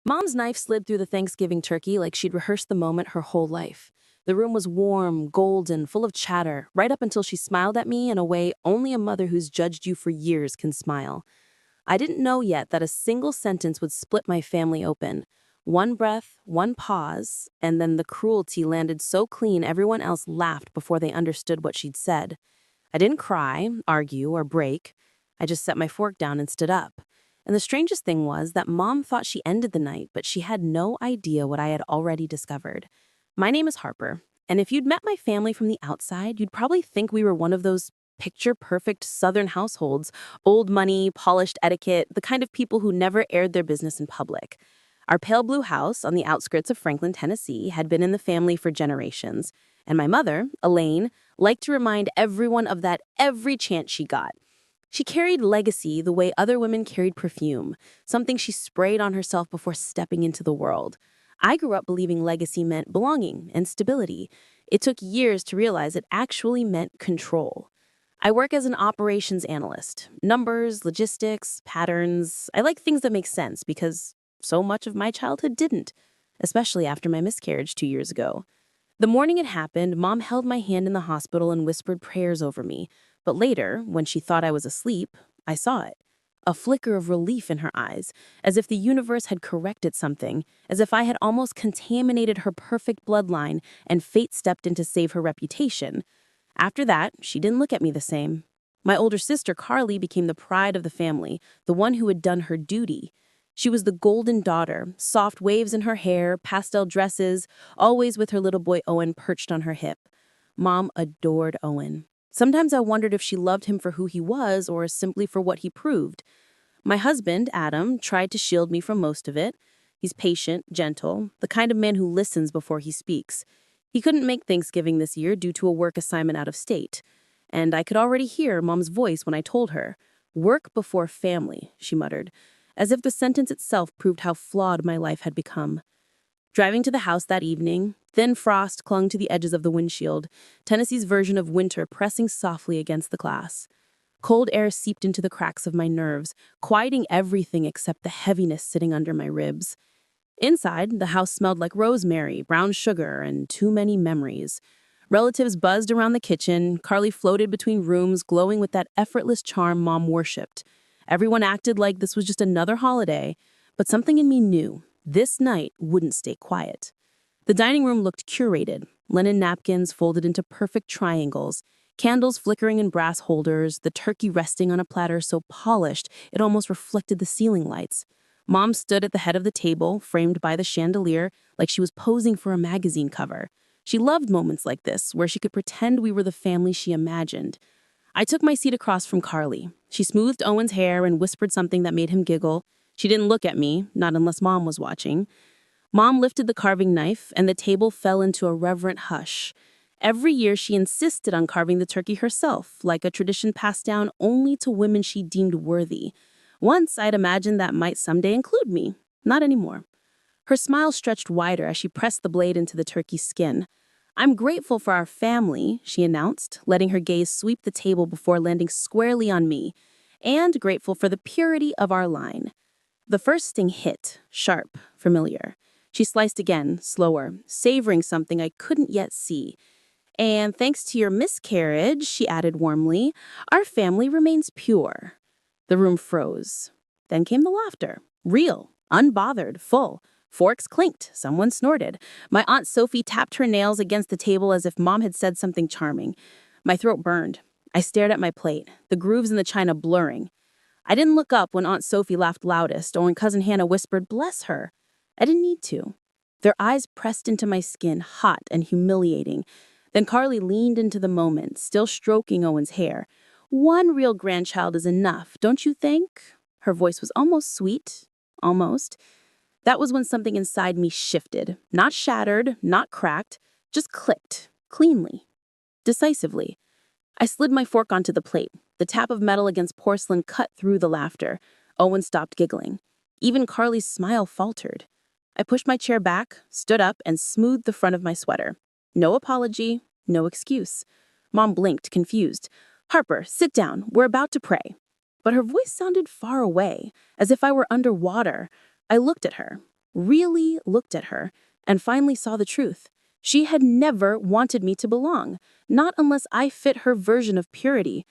Mom's knife slid through the Thanksgiving turkey like she'd rehearsed the moment her whole life. The room was warm, golden, full of chatter, right up until she smiled at me in a way only a mother who's judged you for years can smile. I didn't know yet that a single sentence would split my family open. One breath, one pause, and then the cruelty landed so clean everyone else laughed before they understood what she'd said. I didn't cry, argue, or break. I just set my fork down and stood up. And the strangest thing was that Mom thought she ended the night, but she had no idea what I had already discovered. My name is Harper, and if you'd met my family from the outside, you'd probably think we were one of those picture-perfect Southern households, old money, polished etiquette, the kind of people who never aired their business in public. Our pale blue house on the outskirts of Franklin, Tennessee, had been in the family for generations, and my mother, Elaine, liked to remind everyone of that every chance she got. She carried legacy the way other women carried perfume, something she sprayed on herself before stepping into the world. I grew up believing legacy meant belonging and stability. It took years to realize it actually meant control. I work as an operations analyst. Numbers, logistics, patterns. I like things that make sense because so much of my childhood didn't, especially after my miscarriage 2 years ago. The morning it happened, Mom held my hand in the hospital and whispered prayers over me. But later, when she thought I was asleep, I saw it. A flicker of relief in her eyes, as if the universe had corrected something, as if I had almost contaminated her perfect bloodline and fate stepped in to save her reputation. After that, she didn't look at me the same. My older sister, Carly, became the pride of the family, the one who had done her duty. She was the golden daughter, soft waves in her hair, pastel dresses, always with her little boy Owen perched on her hip. Mom adored Owen. Sometimes I wondered if she loved him for who he was or simply for what he proved. My husband, Adam, tried to shield me from most of it. He's patient, gentle, the kind of man who listens before he speaks. He couldn't make Thanksgiving this year due to a work assignment out of state. And I could already hear Mom's voice when I told her. "Work before family," she muttered, as if the sentence itself proved how flawed my life had become. Driving to the house that evening, thin frost clung to the edges of the windshield, Tennessee's version of winter pressing softly against the glass. Cold air seeped into the cracks of my nerves, quieting everything except the heaviness sitting under my ribs. Inside, the house smelled like rosemary, brown sugar, and too many memories. Relatives buzzed around the kitchen, Carly floated between rooms, glowing with that effortless charm Mom worshipped. Everyone acted like this was just another holiday, but something in me knew this night wouldn't stay quiet. The dining room looked curated, linen napkins folded into perfect triangles, candles flickering in brass holders, the turkey resting on a platter so polished it almost reflected the ceiling lights. Mom stood at the head of the table, framed by the chandelier, like she was posing for a magazine cover. She loved moments like this, where she could pretend we were the family she imagined. I took my seat across from Carly. She smoothed Owen's hair and whispered something that made him giggle. She didn't look at me, not unless Mom was watching. Mom lifted the carving knife, and the table fell into a reverent hush. Every year, she insisted on carving the turkey herself, like a tradition passed down only to women she deemed worthy. Once, I'd imagined that might someday include me. Not anymore. Her smile stretched wider as she pressed the blade into the turkey's skin. "I'm grateful for our family," she announced, letting her gaze sweep the table before landing squarely on me, "and grateful for the purity of our line." The first sting hit, sharp, familiar. She sliced again, slower, savoring something I couldn't yet see. "And thanks to your miscarriage," she added warmly, "our family remains pure." The room froze. Then came the laughter. Real, unbothered, full. Forks clinked. Someone snorted. My Aunt Sophie tapped her nails against the table as if Mom had said something charming. My throat burned. I stared at my plate, the grooves in the china blurring. I didn't look up when Aunt Sophie laughed loudest or when Cousin Hannah whispered, "Bless her." I didn't need to. Their eyes pressed into my skin, hot and humiliating. Then Carly leaned into the moment, still stroking Owen's hair. "One real grandchild is enough, don't you think?" Her voice was almost sweet. Almost. That was when something inside me shifted. Not shattered, not cracked, just clicked, cleanly, decisively. I slid my fork onto the plate. The tap of metal against porcelain cut through the laughter. Owen stopped giggling. Even Carly's smile faltered. I pushed my chair back, stood up, and smoothed the front of my sweater. No apology, no excuse. Mom blinked, confused. "Harper, sit down. We're about to pray." But her voice sounded far away, as if I were underwater. I looked at her. really looked at her, and finally saw the truth. She had never wanted me to belong, not unless I fit her version of purity.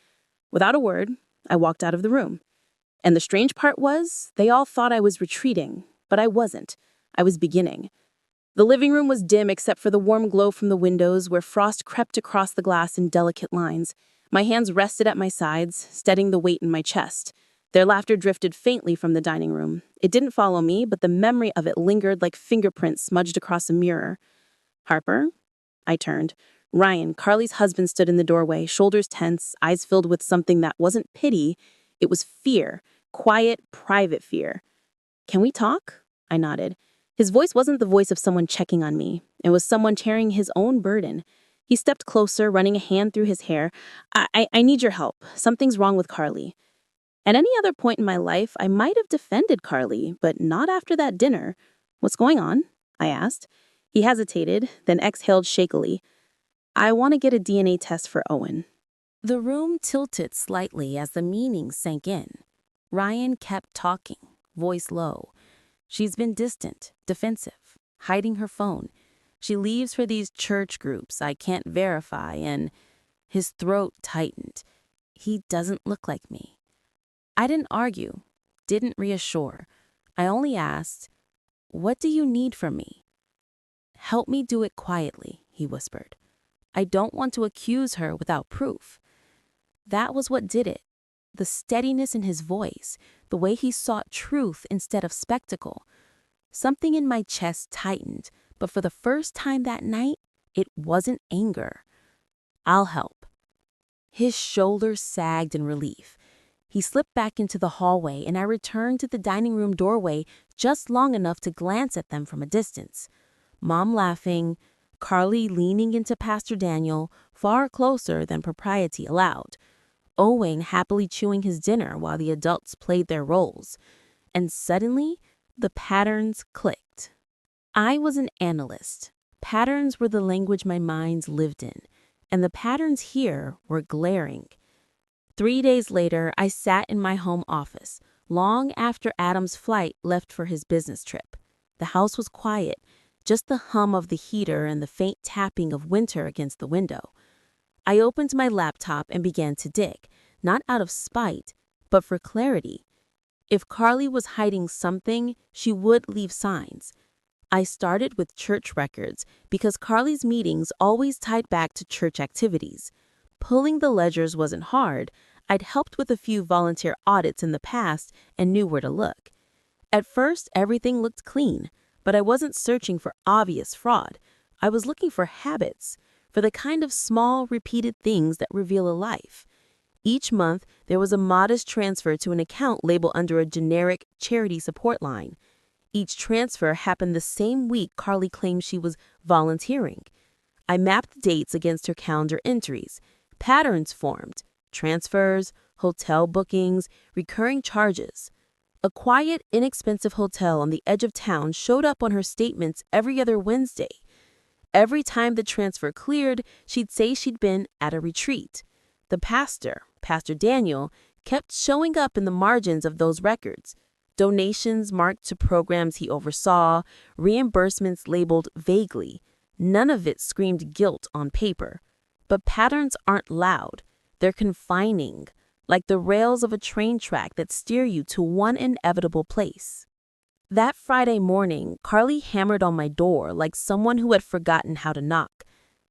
Without a word, I walked out of the room. And the strange part was, they all thought I was retreating, but I wasn't. I was beginning. The living room was dim except for the warm glow from the windows where frost crept across the glass in delicate lines. My hands rested at my sides, steadying the weight in my chest. Their laughter drifted faintly from the dining room. It didn't follow me, but the memory of it lingered like fingerprints smudged across a mirror. Harper? I turned. Ryan, Carly's husband, stood in the doorway, shoulders tense, eyes filled with something that wasn't pity. It was fear. Quiet, private fear. Can we talk? I nodded. His voice wasn't the voice of someone checking on me. It was someone carrying his own burden. He stepped closer, running a hand through his hair. I need your help. Something's wrong with Carly. At any other point in my life, I might have defended Carly, but not after that dinner. What's going on? I asked. He hesitated, then exhaled shakily. I want to get a DNA test for Owen. The room tilted slightly as the meaning sank in. Ryan kept talking, voice low. She's been distant, defensive, hiding her phone. She leaves for these church groups I can't verify, and his throat tightened. He doesn't look like me. I didn't argue, didn't reassure. I only asked, "What do you need from me?" "Help me do it quietly," he whispered. "I don't want to accuse her without proof." That was what did it. The steadiness in his voice, the way he sought truth instead of spectacle. Something in my chest tightened, but for the first time that night, it wasn't anger. "I'll help." His shoulders sagged in relief. He slipped back into the hallway, and I returned to the dining room doorway just long enough to glance at them from a distance. Mom laughing, Carly leaning into Pastor Daniel, far closer than propriety allowed. Owen happily chewing his dinner while the adults played their roles. And suddenly, the patterns clicked. I was an analyst. Patterns were the language my mind lived in, and the patterns here were glaring. 3 days later, I sat in my home office, long after Adam's flight left for his business trip. The house was quiet, just the hum of the heater and the faint tapping of winter against the window. I opened my laptop and began to dig, not out of spite, but for clarity. If Carly was hiding something, she would leave signs. I started with church records because Carly's meetings always tied back to church activities. Pulling the ledgers wasn't hard. I'd helped with a few volunteer audits in the past and knew where to look. At first, everything looked clean, but I wasn't searching for obvious fraud. I was looking for habits, for the kind of small, repeated things that reveal a life. Each month, there was a modest transfer to an account labeled under a generic charity support line. Each transfer happened the same week Carly claimed she was volunteering. I mapped dates against her calendar entries. Patterns formed: transfers, hotel bookings, recurring charges. A quiet, inexpensive hotel on the edge of town showed up on her statements every other Wednesday. Every time the transfer cleared, she'd say she'd been at a retreat. The pastor, Pastor Daniel, kept showing up in the margins of those records. Donations marked to programs he oversaw, reimbursements labeled vaguely. None of it screamed guilt on paper. But patterns aren't loud. They're confining, like the rails of a train track that steer you to one inevitable place. That Friday morning, Carly hammered on my door like someone who had forgotten how to knock.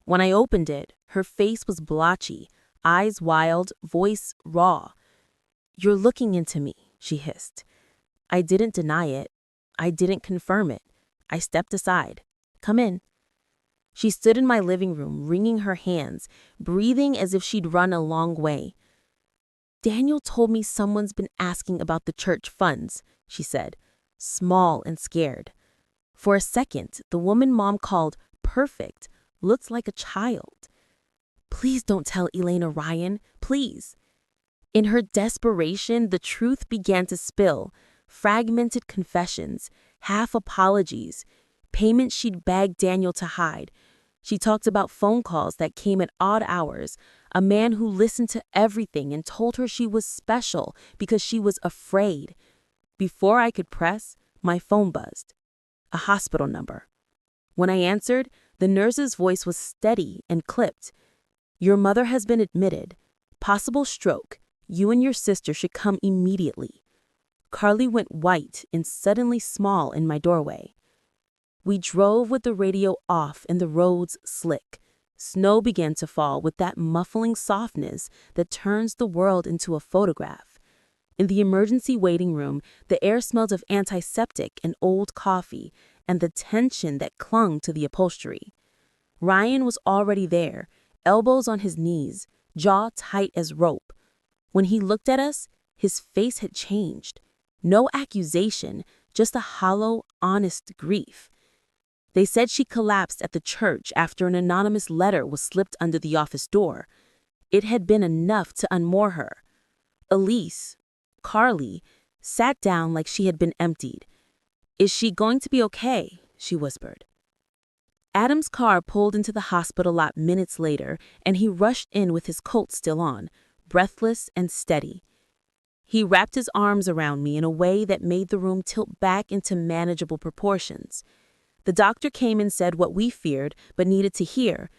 When I opened it, her face was blotchy, eyes wild, voice raw. "You're looking into me," she hissed. I didn't deny it. I didn't confirm it. I stepped aside. "Come in." She stood in my living room, wringing her hands, breathing as if she'd run a long way. "Daniel told me someone's been asking about the church funds," she said, small and scared. For a second, the woman Mom called perfect looked like a child. "Please don't tell Elena Ryan, please." In her desperation, the truth began to spill. Fragmented confessions, half apologies, payments she'd begged Daniel to hide. She talked about phone calls that came at odd hours, a man who listened to everything and told her she was special because she was afraid. Before I could press, my phone buzzed. a hospital number. When I answered, the nurse's voice was steady and clipped. Your mother has been admitted. Possible stroke. You and your sister should come immediately. Carly went white and suddenly small in my doorway. We drove with the radio off and the roads slick. Snow began to fall with that muffling softness that turns the world into a photograph. In the emergency waiting room, the air smelled of antiseptic and old coffee and the tension that clung to the upholstery. Ryan was already there, elbows on his knees, jaw tight as rope. When he looked at us, his face had changed. No accusation, just a hollow, honest grief. They said she collapsed at the church after an anonymous letter was slipped under the office door. It had been enough to unmoor her. Elise, Carly, sat down like she had been emptied. Is she going to be okay? She whispered. Adam's car pulled into the hospital lot minutes later, and he rushed in with his coat still on, breathless and steady. He wrapped his arms around me in a way that made the room tilt back into manageable proportions. The doctor came and said what we feared but needed to hear.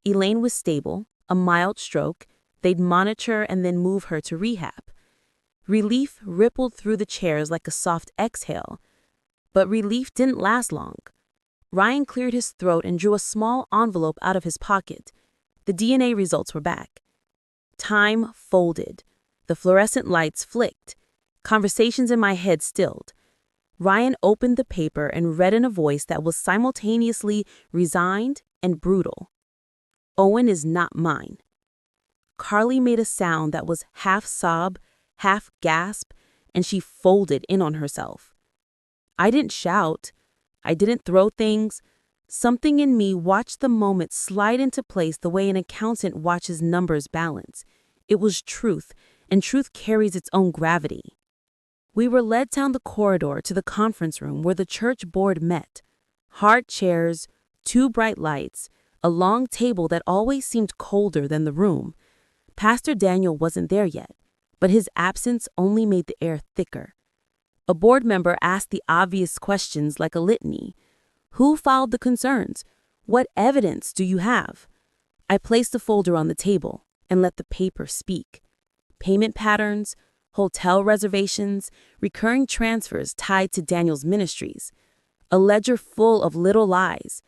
Elaine was stable, a mild stroke. They'd monitor and then move her to rehab. Relief rippled through the chairs like a soft exhale. But relief didn't last long. Ryan cleared his throat and drew a small envelope out of his pocket. The DNA results were back. Time folded. The fluorescent lights flicked. Conversations in my head stilled. Ryan opened the paper and read in a voice that was simultaneously resigned and brutal. Owen is not mine. Carly made a sound that was half sob, half gasp, and she folded in on herself. I didn't shout. I didn't throw things. Something in me watched the moment slide into place the way an accountant watches numbers balance. It was truth, and truth carries its own gravity. We were led down the corridor to the conference room where the church board met. Hard chairs, 2 bright lights, a long table that always seemed colder than the room. Pastor Daniel wasn't there yet, but his absence only made the air thicker. A board member asked the obvious questions like a litany. Who filed the concerns? What evidence do you have? I placed the folder on the table and let the paper speak. Payment patterns, hotel reservations, recurring transfers tied to Daniel's ministries. A ledger full of little lies.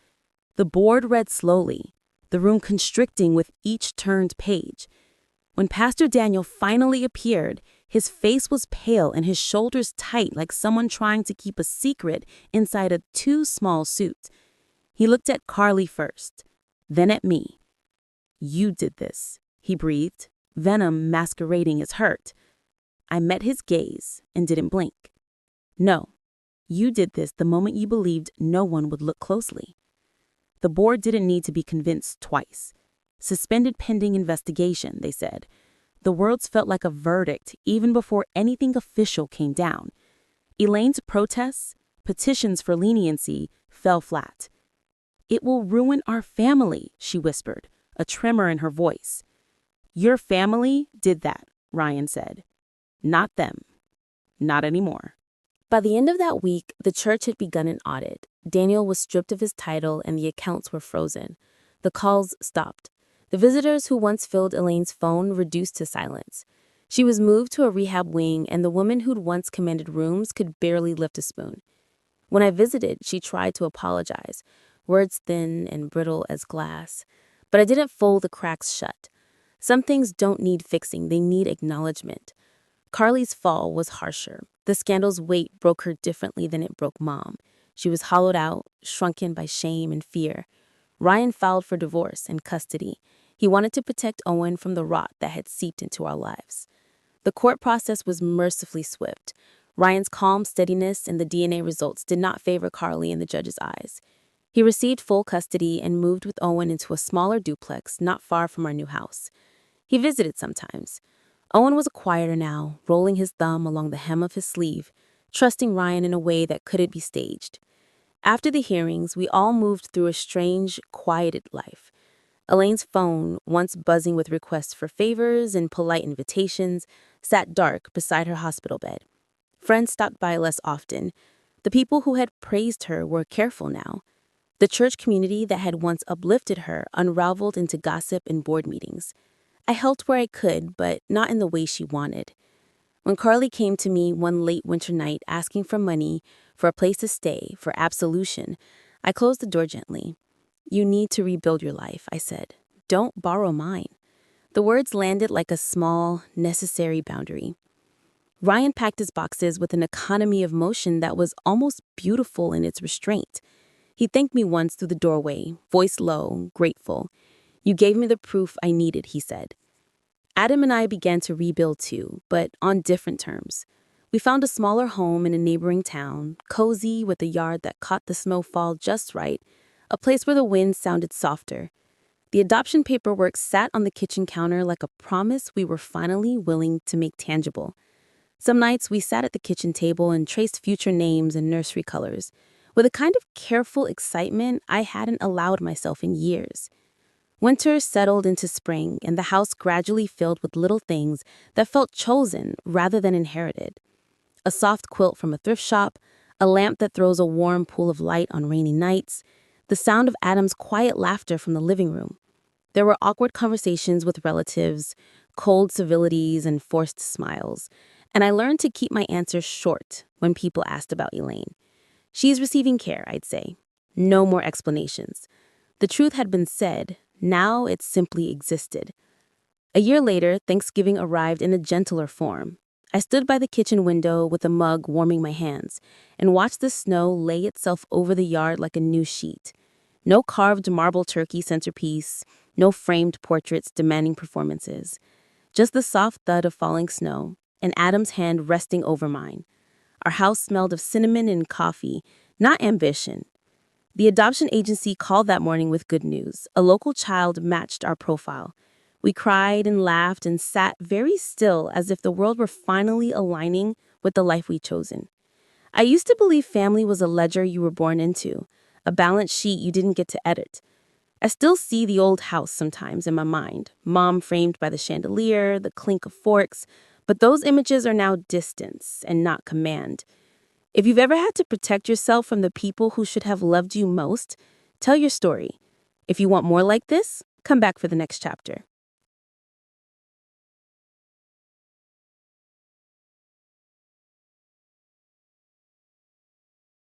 The board read slowly, the room constricting with each turned page. When Pastor Daniel finally appeared, his face was pale and his shoulders tight like someone trying to keep a secret inside a too small suit. He looked at Carly first, then at me. You did this, he breathed, venom masquerading as hurt. I met his gaze and didn't blink. No, you did this the moment you believed no one would look closely. The board didn't need to be convinced twice. Suspended pending investigation, they said. The words felt like a verdict even before anything official came down. Elaine's protests, petitions for leniency, fell flat. It will ruin our family, she whispered, a tremor in her voice. Your family did that, Ryan said. Not them. Not anymore. By the end of that week, the church had begun an audit. Daniel was stripped of his title and the accounts were frozen. The calls stopped. The visitors who once filled Elaine's phone reduced to silence. She was moved to a rehab wing, and the woman who'd once commanded rooms could barely lift a spoon. When I visited, she tried to apologize, words thin and brittle as glass. But I didn't fold the cracks shut. Some things don't need fixing, they need acknowledgement. Carly's fall was harsher. The scandal's weight broke her differently than it broke Mom. She was hollowed out, shrunken by shame and fear. Ryan filed for divorce and custody. He wanted to protect Owen from the rot that had seeped into our lives. The court process was mercifully swift. Ryan's calm steadiness and the DNA results did not favor Carly in the judge's eyes. He received full custody and moved with Owen into a smaller duplex not far from our new house. He visited sometimes. Owen was a quieter now, rolling his thumb along the hem of his sleeve, trusting Ryan in a way that couldn't be staged. After the hearings, we all moved through a strange, quieted life. Elaine's phone, once buzzing with requests for favors and polite invitations, sat dark beside her hospital bed. Friends stopped by less often, The people who had praised her were careful now. The church community that had once uplifted her unraveled into gossip and board meetings. I helped where I could, but not in the way she wanted. When Carly came to me one late winter night asking for money, for a place to stay, for absolution, I closed the door gently. "You need to rebuild your life," I said. "Don't borrow mine." The words landed like a small, necessary boundary. Ryan packed his boxes with an economy of motion that was almost beautiful in its restraint. He thanked me once through the doorway, voice low, grateful. "You gave me the proof I needed," he said. Adam and I began to rebuild too, but on different terms. We found a smaller home in a neighboring town, cozy with a yard that caught the snowfall just right, a place where the wind sounded softer. The adoption paperwork sat on the kitchen counter like a promise we were finally willing to make tangible. Some nights we sat at the kitchen table and traced future names and nursery colors, with a kind of careful excitement I hadn't allowed myself in years. Winter settled into spring, and the house gradually filled with little things that felt chosen rather than inherited. A soft quilt from a thrift shop, a lamp that throws a warm pool of light on rainy nights, the sound of Adam's quiet laughter from the living room. There were awkward conversations with relatives, cold civilities, and forced smiles, and I learned to keep my answers short when people asked about Elaine. "She's receiving care," I'd say. No more explanations. The truth had been said, now it simply existed. A year later, Thanksgiving arrived in a gentler form. I stood by the kitchen window with a mug warming my hands and watched the snow lay itself over the yard like a new sheet. No carved marble turkey centerpiece, no framed portraits demanding performances. Just the soft thud of falling snow and Adam's hand resting over mine. Our house smelled of cinnamon and coffee, not ambition. The adoption agency called that morning with good news. A local child matched our profile. We cried and laughed and sat very still as if the world were finally aligning with the life we'd chosen. I used to believe family was a ledger you were born into, a balance sheet you didn't get to edit. I still see the old house sometimes in my mind, mom framed by the chandelier, the clink of forks, but those images are now distance and not command. If you've ever had to protect yourself from the people who should have loved you most, tell your story. If you want more like this, come back for the next chapter.